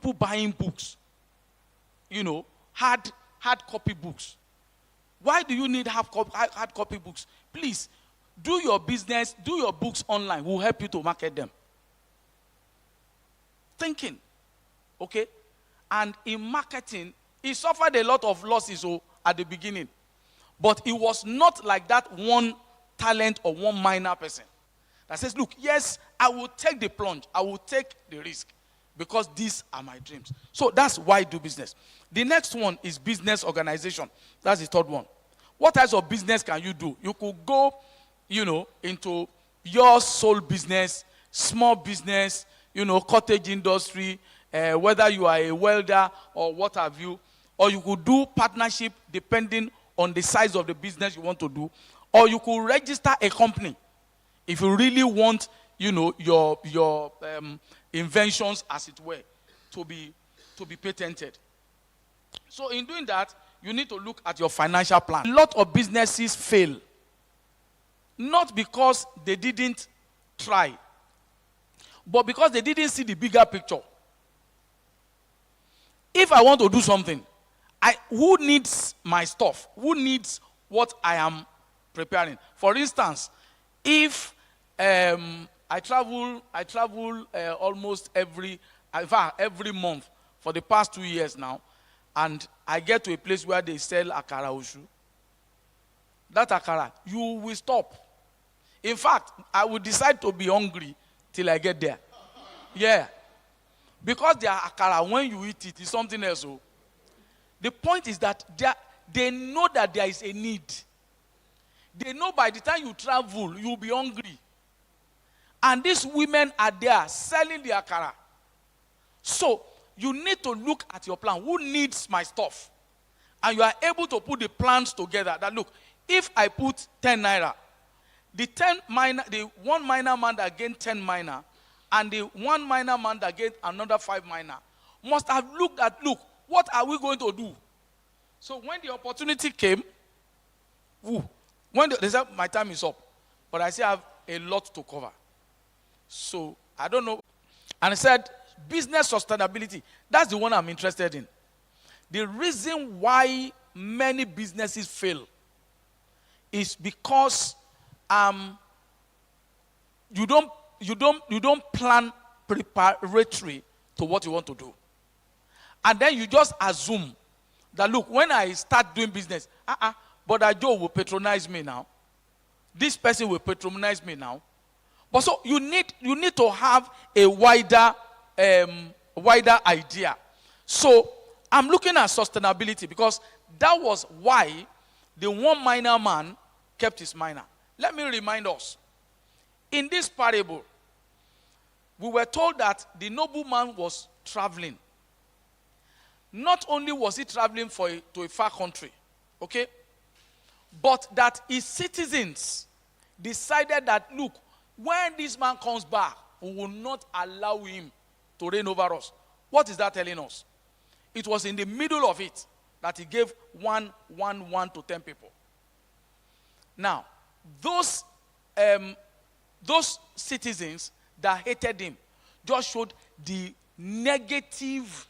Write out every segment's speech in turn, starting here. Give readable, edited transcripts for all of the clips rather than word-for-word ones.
people buying books, hard copy books. Why do you need hard copy books? Please, do your business, do your books online. We'll help you to market them. Thinking, okay? And in marketing, he suffered a lot of losses at the beginning. But it was not like that one talent or one minor person that says, look, yes, I will take the plunge. I will take the risk because these are my dreams. So that's why I do business. The next one is business organization. That's the third one. What types of business can you do? You could go, into your sole business, small business, cottage industry, whether you are a welder or what have you. Or you could do partnership depending on the size of the business you want to do. Or you could register a company if you really want, your inventions, as it were, to be patented. So in doing that, you need to look at your financial plan. A lot of businesses fail, not because they didn't try, but because they didn't see the bigger picture. If I want to do something, who needs my stuff? Who needs what I am preparing? For instance, if I travel almost every month for the past 2 years now, and I get to a place where they sell akara oshu, that akara, you will stop. In fact, I will decide to be hungry till I get there. Yeah. Because their akara, when you eat it, is something else. The point is that they know that there is a need. They know by the time you travel, you'll be hungry. And these women are there selling the akara. So, you need to look at your plan. Who needs my stuff? And you are able to put the plans together. That look, if I put 10 naira, the one minor man that gained 10 minor, and the one minor man that gained another 5 minor, must have looked at, look, what are we going to do? So when the opportunity came, they said, my time is up. But I still have a lot to cover. So, I don't know. And I said, business sustainability, that's the one I'm interested in. The reason why many businesses fail is because you don't plan preparatory to what you want to do. And then you just assume that, look, when I start doing business, but Joe will patronize me now. This person will patronize me now. But so you need to have a wider idea. So I'm looking at sustainability because that was why the one minor man kept his minor. Let me remind us. In this parable, we were told that the nobleman was traveling. Not only was he traveling to a far country, okay, but that his citizens decided that, look, when this man comes back, we will not allow him to reign over us. What is that telling us? It was in the middle of it that he gave 1 to 10 people. Now, those citizens that hated him just showed the negative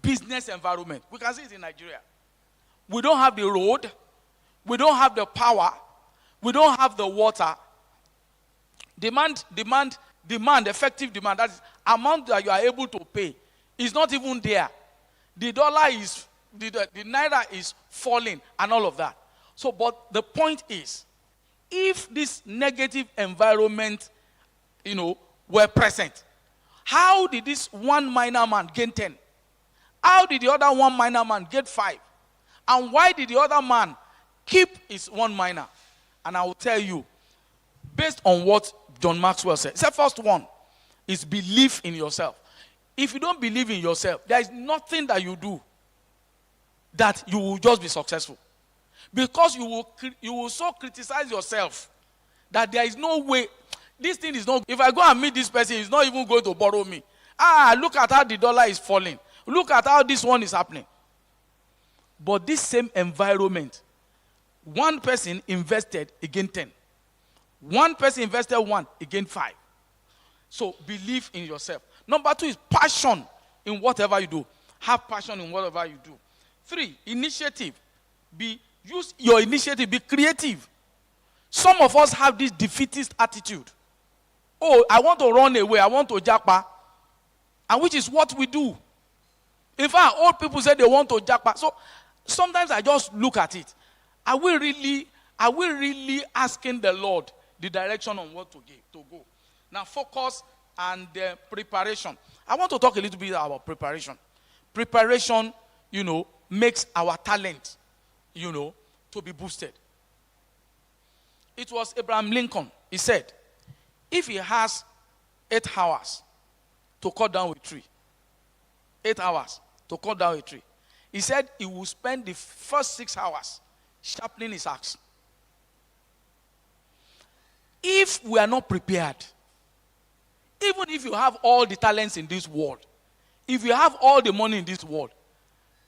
business environment. We can see it in Nigeria. We don't have the road. We don't have the power. We don't have the water. Demand, effective demand, that is amount that you are able to pay, is not even there. The naira is falling and all of that. So, but the point is, if this negative environment, were present, how did this one minor man gain 10? How did the other one minor man get 5? And why did the other man keep his one minor? And I will tell you, based on what John Maxwell said. The first one is belief in yourself. If you don't believe in yourself, there is nothing that you do that you will just be successful. Because you will so criticize yourself that there is no way. This thing is not, if I go and meet this person, he's not even going to borrow me. Look at how the dollar is falling. Look at how this one is happening. But this same environment, one person invested again 10. One person invested 1 again 5. So believe in yourself. Number 2 is passion in whatever you do. Have passion in whatever you do. 3, initiative. Use your initiative. Be creative. Some of us have this defeatist attitude. Oh, I want to run away. I want to japa. And which is what we do. In fact, old people say they want to japa. So sometimes I just look at it. Are we really asking the Lord the direction on what to go? Now focus and preparation. I want to talk a little bit about preparation. Preparation, makes our talent, to be boosted. It was Abraham Lincoln. He said, if he has 8 hours to cut down a tree, 8 hours to cut down a tree, he said he will spend the first 6 hours sharpening his axe. If we are not prepared, even if you have all the talents in this world, if you have all the money in this world,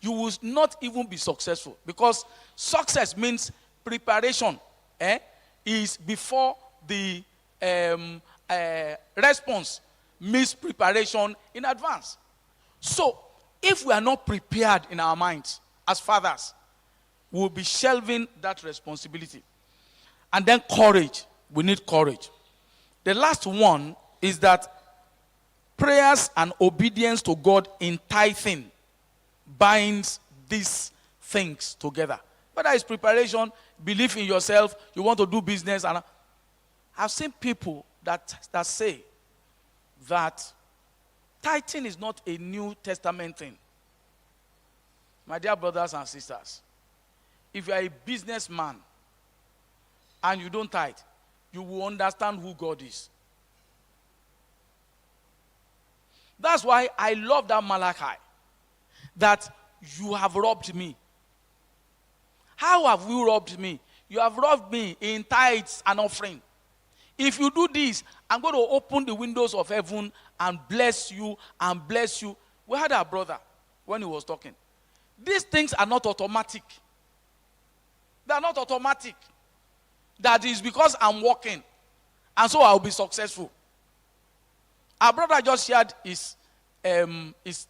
you will not even be successful. Because success means preparation is before the response means preparation in advance. So, if we are not prepared in our minds as fathers, we will be shelving that responsibility. And then courage. We need courage. The last one is that prayers and obedience to God in tithing binds these things together. Whether it's preparation, belief in yourself, you want to do business. And I've seen people that say that tithing is not a New Testament thing. My dear brothers and sisters, if you are a businessman and you don't tithe, you will understand who God is. That's why I love that Malachi, that you have robbed me. How have you robbed me? You have robbed me in tithes and offering. If you do this, I'm going to open the windows of heaven and bless you and bless you. We had our brother when he was talking. These things are not automatic. They are not automatic. That is because I'm working, and so I'll be successful. Our brother just shared his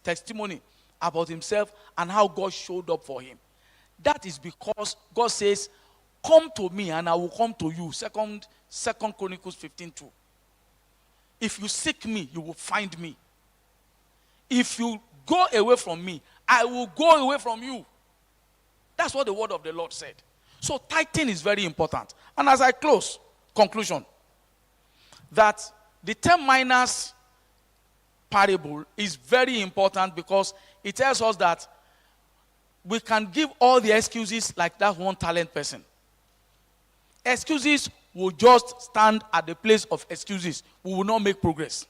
testimony about himself and how God showed up for him. That is because God says, come to me and I will come to you. Second Chronicles 15:2. If you seek me, you will find me. If you go away from me, I will go away from you. That's what the word of the Lord said. So tithing is very important. And as I close, conclusion, that the 10 minas parable is very important because it tells us that we can give all the excuses like that one talent person. Excuses will just stand at the place of excuses. We will not make progress.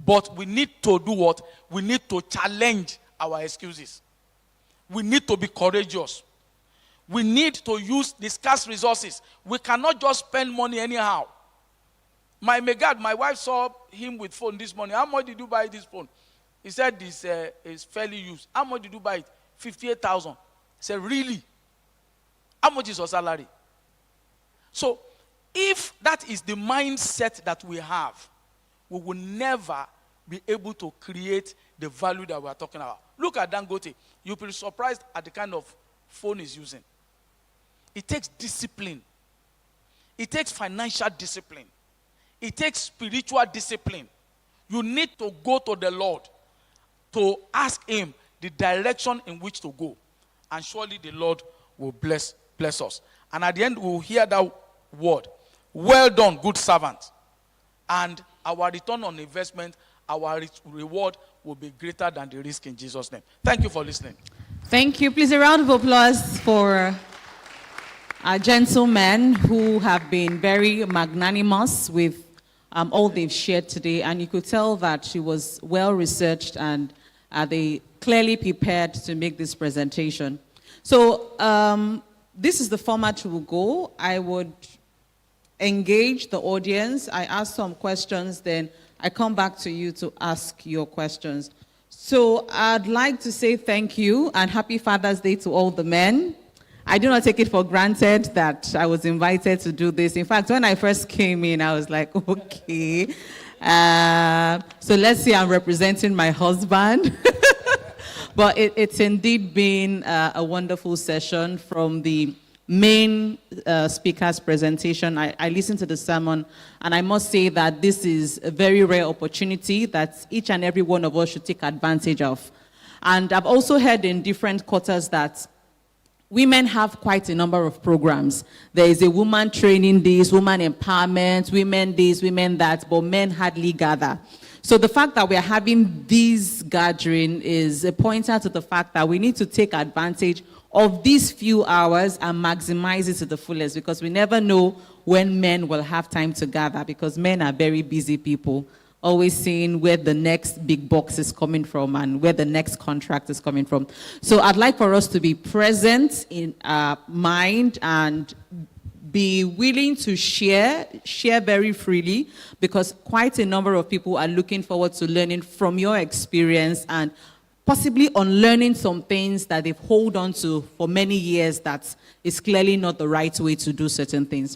But we need to do what? We need to challenge our excuses. We need to be courageous. We need to use the scarce resources. We cannot just spend money anyhow. My Megad, my wife saw him with phone this morning. How much did you buy this phone? He said this is fairly used. How much did you buy it? 58,000. I said, really? How much is your salary? So, if that is the mindset that we have, we will never be able to create the value that we are talking about. Look at Dangote. You'll be surprised at the kind of phone he's using. It takes discipline. It takes financial discipline. It takes spiritual discipline. You need to go to the Lord to ask him the direction in which to go. And surely the Lord will bless us. And at the end, we'll hear that word. Well done, good servant. And our return on investment, our reward will be greater than the risk in Jesus' name. Thank you for listening. Thank you. Please, a round of applause for our gentlemen who have been very magnanimous with all they've shared today. And you could tell that she was well researched and they clearly prepared to make this presentation. So this is the format we will go. I would engage the audience. I ask some questions, then I come back to you to ask your questions. So I'd like to say thank you and happy Father's Day to all the men. I do not take it for granted that I was invited to do this. In fact, when I first came in, I was like, okay. So let's see, I'm representing my husband. But it's indeed been a wonderful session. From the main speaker's presentation, I listened to the sermon, and I must say that this is a very rare opportunity that each and every one of us should take advantage of. And I've also heard in different quarters that women have quite a number of programs. There is a woman training this, woman empowerment, women this, women that, but men hardly gather. So the fact that we are having this gathering is a pointer to the fact that we need to take advantage of these few hours and maximize it to the fullest, because we never know when men will have time to gather, because men are very busy people, always seeing where the next big box is coming from and where the next contract is coming from. So I'd like for us to be present in our mind and be willing to share very freely, because quite a number of people are looking forward to learning from your experience and possibly unlearning some things that they've held on to for many years that is clearly not the right way to do certain things.